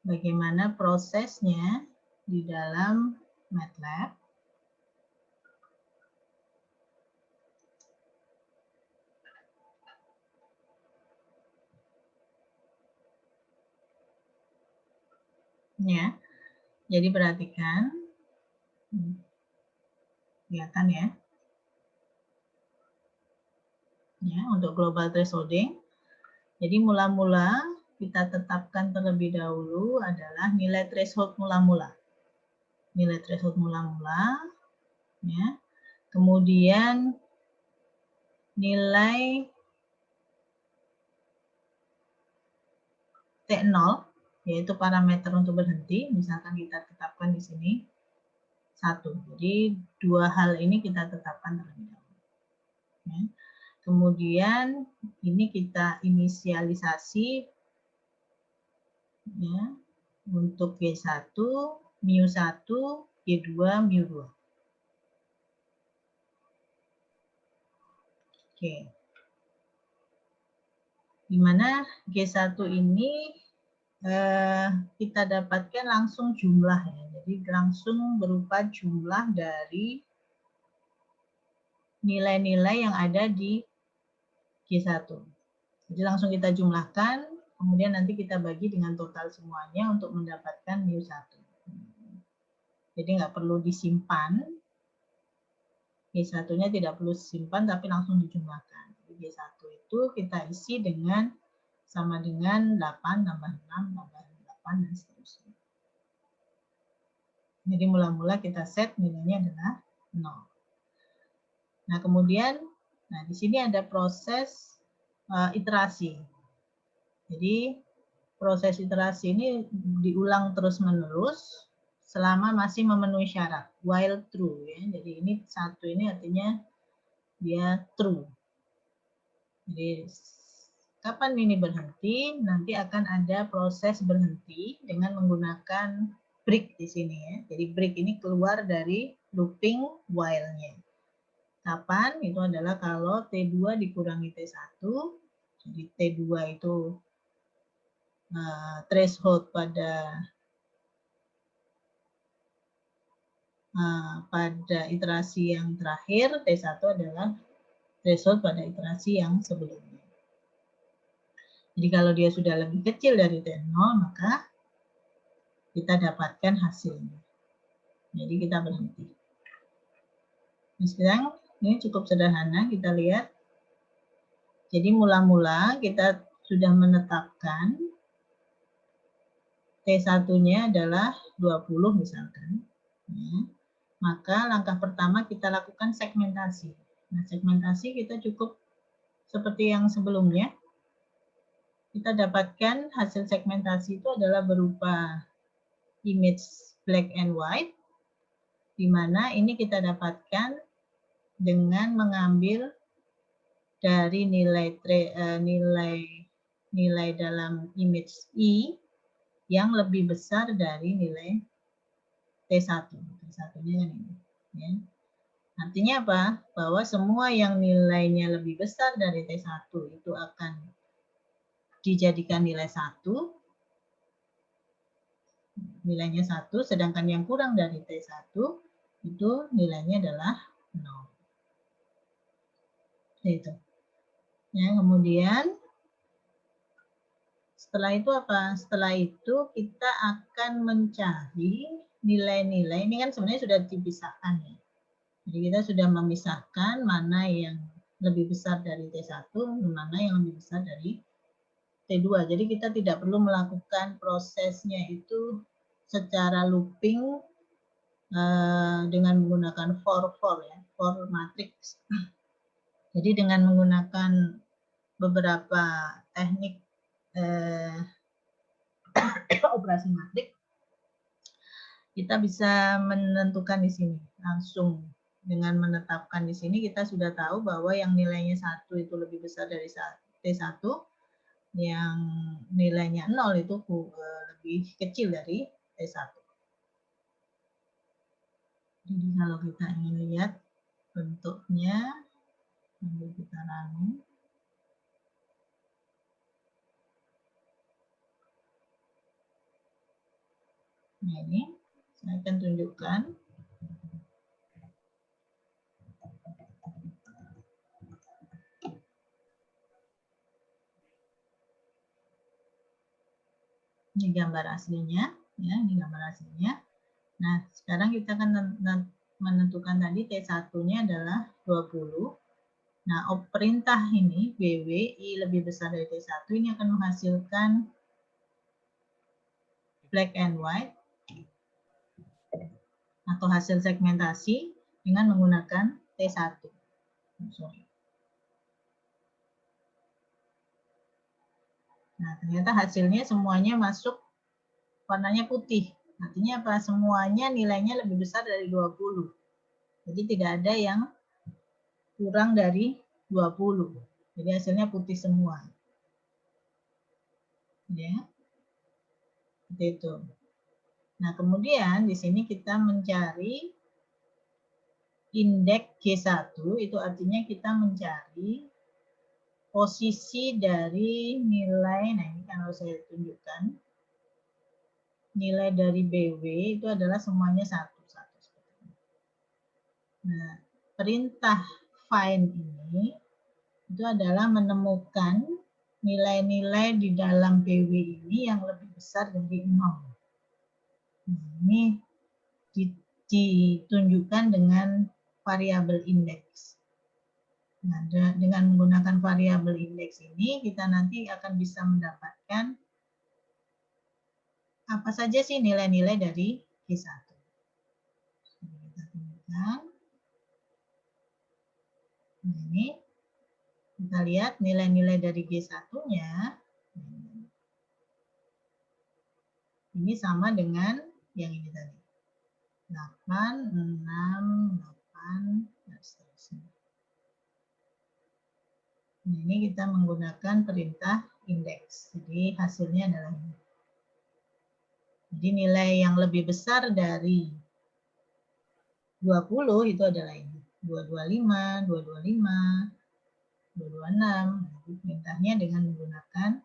bagaimana prosesnya di dalam MATLAB. Ya, jadi perhatikan, kelihatan ya. Ya, untuk global thresholding. Jadi mula-mula kita tetapkan terlebih dahulu adalah nilai threshold mula-mula. Nilai threshold mula-mula, ya. Kemudian nilai T0, yaitu parameter untuk berhenti, misalkan kita tetapkan di sini 1. Jadi dua hal ini kita tetapkan terlebih dahulu. Ya. Kemudian ini kita inisialisasi ya, untuk G1, mu1, G2, mu2. Oke. Dimana G1 ini kita dapatkan langsung jumlah ya. Jadi langsung berupa jumlah dari nilai-nilai yang ada di G1. Jadi langsung kita jumlahkan, kemudian nanti kita bagi dengan total semuanya untuk mendapatkan mu1. Jadi nggak perlu disimpan, G1-nya tidak perlu disimpan, tapi langsung dijumlahkan. Jadi G1 itu kita isi dengan sama dengan 8 tambah 6 tambah 8 dan seterusnya. Jadi mula-mula kita set nilainya adalah 0. Nah, kemudian di sini ada proses iterasi. Jadi proses iterasi ini diulang terus-menerus selama masih memenuhi syarat, while true ya. Jadi ini satu ini artinya dia true. Jadi kapan ini berhenti? Nanti akan ada proses berhenti dengan menggunakan break di sini ya. Jadi break ini keluar dari looping while-nya. Kapan? Itu adalah kalau T2 dikurangi T1. Jadi T2 itu threshold pada iterasi yang terakhir, T1 adalah threshold pada iterasi yang sebelumnya. Jadi kalau dia sudah lebih kecil dari T0, maka kita dapatkan hasilnya. Jadi kita berhenti. Nah, sekarang ini cukup sederhana, kita lihat. Jadi mula-mula kita sudah menetapkan T1-nya adalah 20 misalkan. Ya. Maka langkah pertama kita lakukan segmentasi. Nah, segmentasi kita cukup seperti yang sebelumnya. Kita dapatkan hasil segmentasi itu adalah berupa image black and white, di mana ini kita dapatkan dengan mengambil dari nilai dalam image I yang lebih besar dari nilai T1. T1-nya kan ini. Ya. Artinya apa? Bahwa semua yang nilainya lebih besar dari T1 itu akan dijadikan nilai 1. Nilainya 1, sedangkan yang kurang dari T1 itu nilainya adalah 0. Itu. Ya, kemudian setelah itu apa? Setelah itu kita akan mencari nilai-nilai, ini kan sebenarnya sudah dipisahkan ya. Jadi kita sudah memisahkan mana yang lebih besar dari T1, mana yang lebih besar dari T2. Jadi kita tidak perlu melakukan prosesnya itu secara looping dengan menggunakan for ya, for matrix. Jadi dengan menggunakan beberapa teknik operasi matriks, kita bisa menentukan di sini langsung dengan menetapkan di sini kita sudah tahu bahwa yang nilainya 1 itu lebih besar dari T1, yang nilainya 0 itu lebih kecil dari T1. Jadi kalau kita ingin lihat bentuknya, sambil kita running. Nah, ini saya akan tunjukkan. Ini gambar aslinya, ya, ini gambar aslinya. Nah, sekarang kita akan menentukan tadi T1-nya adalah 20. Nah, perintah ini BW I lebih besar dari T1 ini akan menghasilkan black and white atau hasil segmentasi dengan menggunakan T1. Sorry. Nah, ternyata hasilnya semuanya masuk warnanya putih. Artinya apa? Semuanya nilainya lebih besar dari 20. Jadi tidak ada yang kurang dari 20. Jadi hasilnya putih semua. Ya. Seperti itu. Nah, kemudian di sini kita mencari indeks G1, itu artinya kita mencari posisi dari nilai, nah ini kalau saya tunjukkan, nilai dari BW itu adalah semuanya 1. Nah, perintah find ini itu adalah menemukan nilai-nilai di dalam BW ini yang lebih besar dari 0. Ini ditunjukkan dengan variabel indeks. Nah, dengan menggunakan variabel indeks ini, kita nanti akan bisa mendapatkan apa saja sih nilai-nilai dari G1. Kita tunjukkan. Nah, ini kita lihat nilai-nilai dari G1-nya. Ini sama dengan yang ini tadi. 8, 6, 8, dan seterusnya. Nah, ini kita menggunakan perintah indeks. Jadi hasilnya adalah ini. Jadi nilai yang lebih besar dari 20 itu adalah ini. 225, 225, 226. Jadi perintahnya dengan menggunakan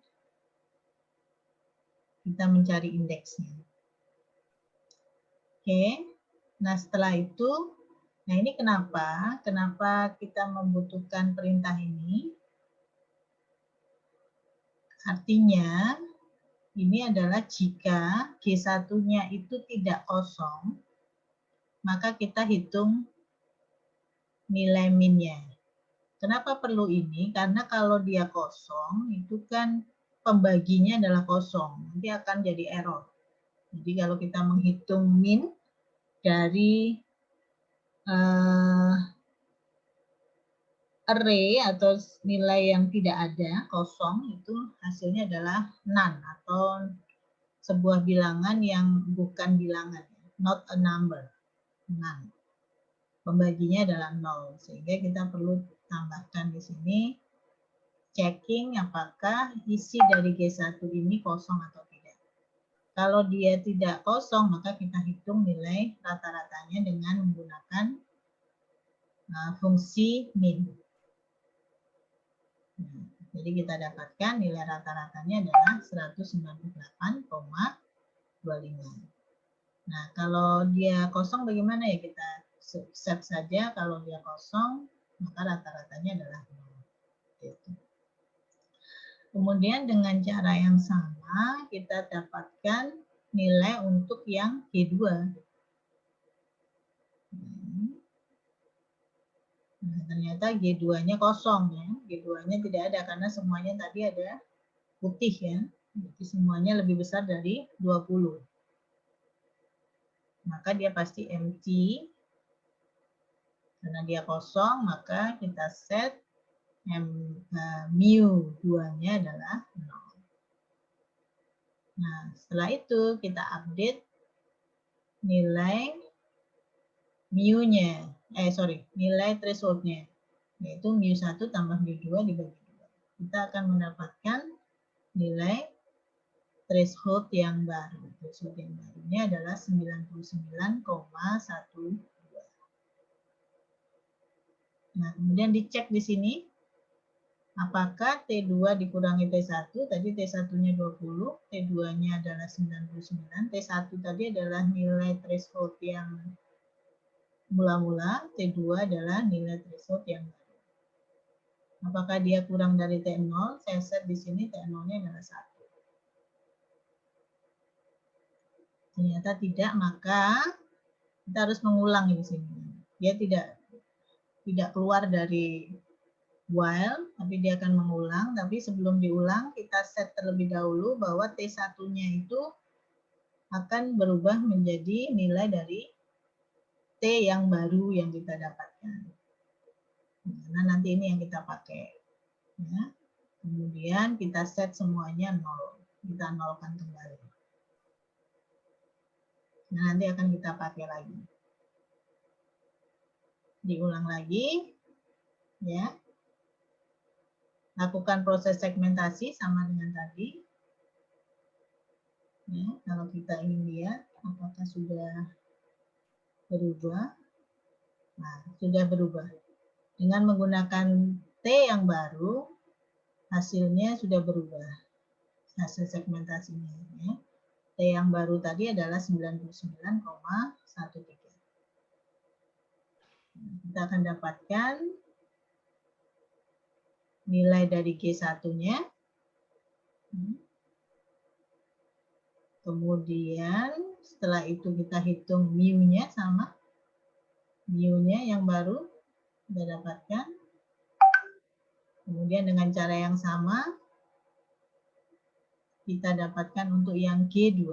kita mencari indeksnya. Oke. Nah, setelah itu, nah ini kenapa kita membutuhkan perintah ini? Artinya, ini adalah jika G1-nya itu tidak kosong, maka kita hitung nilai min-nya. Kenapa perlu ini? Karena kalau dia kosong, itu kan pembaginya adalah kosong. Nanti akan jadi error. Jadi kalau kita menghitung min dari array atau nilai yang tidak ada, kosong, itu hasilnya adalah none atau sebuah bilangan yang bukan bilangan, not a number, none. Pembaginya adalah 0, sehingga kita perlu tambahkan di sini checking apakah isi dari G1 ini kosong atau tidak. Kalau dia tidak kosong, maka kita hitung nilai rata-ratanya dengan menggunakan fungsi min. Jadi kita dapatkan nilai rata-ratanya adalah 198,25. Nah, kalau dia kosong bagaimana ya? Kita set saja kalau dia kosong, maka rata-ratanya adalah 0. Kemudian dengan cara yang sama, kita dapatkan nilai untuk yang G2. Nah, ternyata G2-nya kosong ya. G2-nya tidak ada karena semuanya tadi ada putih ya. Jadi semuanya lebih besar dari 20. Maka dia pasti empty. Karena dia kosong, maka kita set mu 2-nya adalah 0. Nah, setelah itu kita update nilai mu-nya. Nilai threshold-nya. Yaitu mu1 tambah mu2 dibagi 2. Kita akan mendapatkan nilai threshold yang baru. Threshold yang barunya adalah 99,12. Nah, kemudian dicek di sini Apakah T2 dikurangi T1, tadi T1-nya 20, T2-nya adalah 99, T1 tadi adalah nilai threshold yang mula-mula, T2 adalah nilai threshold yang baru. Apakah dia kurang dari T0? Saya set di sini T0-nya adalah 1. Ternyata tidak, maka kita harus mengulang di sini. Dia tidak keluar dari while, tapi dia akan mengulang. Tapi sebelum diulang, kita set terlebih dahulu bahwa T1-nya itu akan berubah menjadi nilai dari T yang baru yang kita dapatkan. Nah, nanti ini yang kita pakai. Ya. Kemudian kita set semuanya 0. Kita nolkan kembali. Nah, nanti akan kita pakai lagi. Diulang lagi. Ya. Lakukan proses segmentasi sama dengan tadi. Ya, kalau kita ingin lihat apakah sudah berubah. Nah, sudah berubah. Dengan menggunakan T yang baru, hasilnya sudah berubah. Hasil segmentasinya. Ya. T yang baru tadi adalah 99,13. Kita akan dapatkan nilai dari G1-nya. Kemudian setelah itu kita hitung mu-nya sama. Mu-nya yang baru kita dapatkan. Kemudian dengan cara yang sama kita dapatkan untuk yang G2.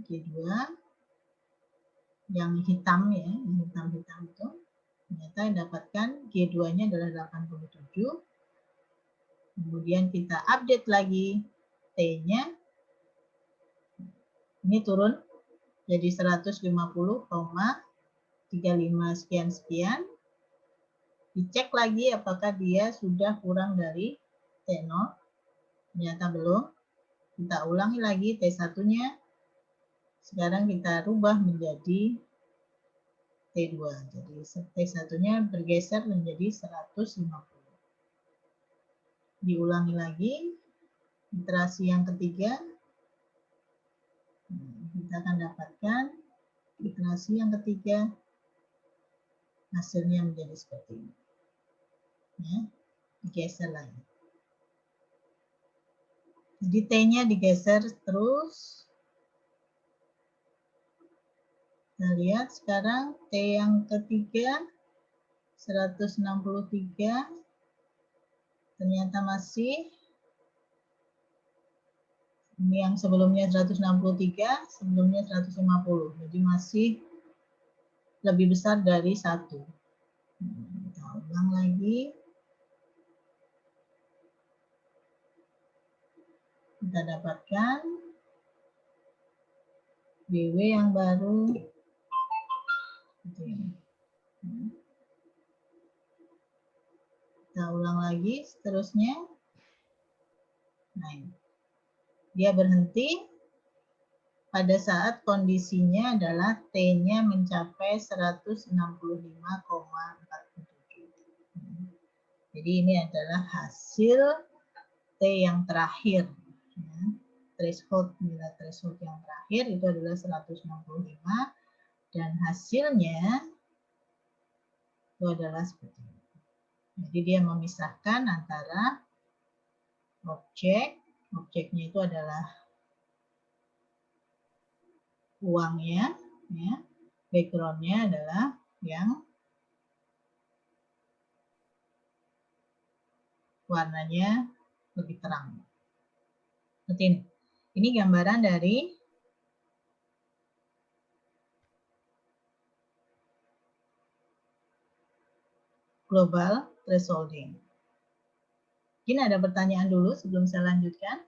G2 yang hitam ya, yang hitam-hitam itu. Ternyata dapatkan G2-nya adalah 87. Kemudian kita update lagi T-nya. Ini turun jadi 150,35 sekian-sekian. Dicek lagi apakah dia sudah kurang dari T0. Ternyata belum. Kita ulangi lagi T1-nya. Sekarang kita rubah menjadi T2. Jadi T1-nya bergeser menjadi 150. Diulangi lagi. Iterasi yang ketiga. Kita akan dapatkan iterasi yang ketiga. Hasilnya menjadi seperti ini. Ya, digeser lagi. Jadi T-nya digeser terus. Kita lihat sekarang T yang ketiga 163 ternyata masih ini yang sebelumnya 163, sebelumnya 150. Jadi masih lebih besar dari 1. Kita ulang lagi. Kita dapatkan BW yang baru. Kita ulang lagi seterusnya. Nah, dia berhenti pada saat kondisinya adalah T-nya mencapai 165,47. Jadi ini adalah hasil T yang terakhir. Threshold, nilai threshold yang terakhir itu adalah 165 dan hasilnya itu adalah seperti ini. Jadi dia memisahkan antara objeknya itu adalah uangnya, ya. Backgroundnya adalah yang warnanya lebih terang. Seperti ini. Ini gambaran dari global thresholding. Mungkin ada pertanyaan dulu sebelum saya lanjutkan.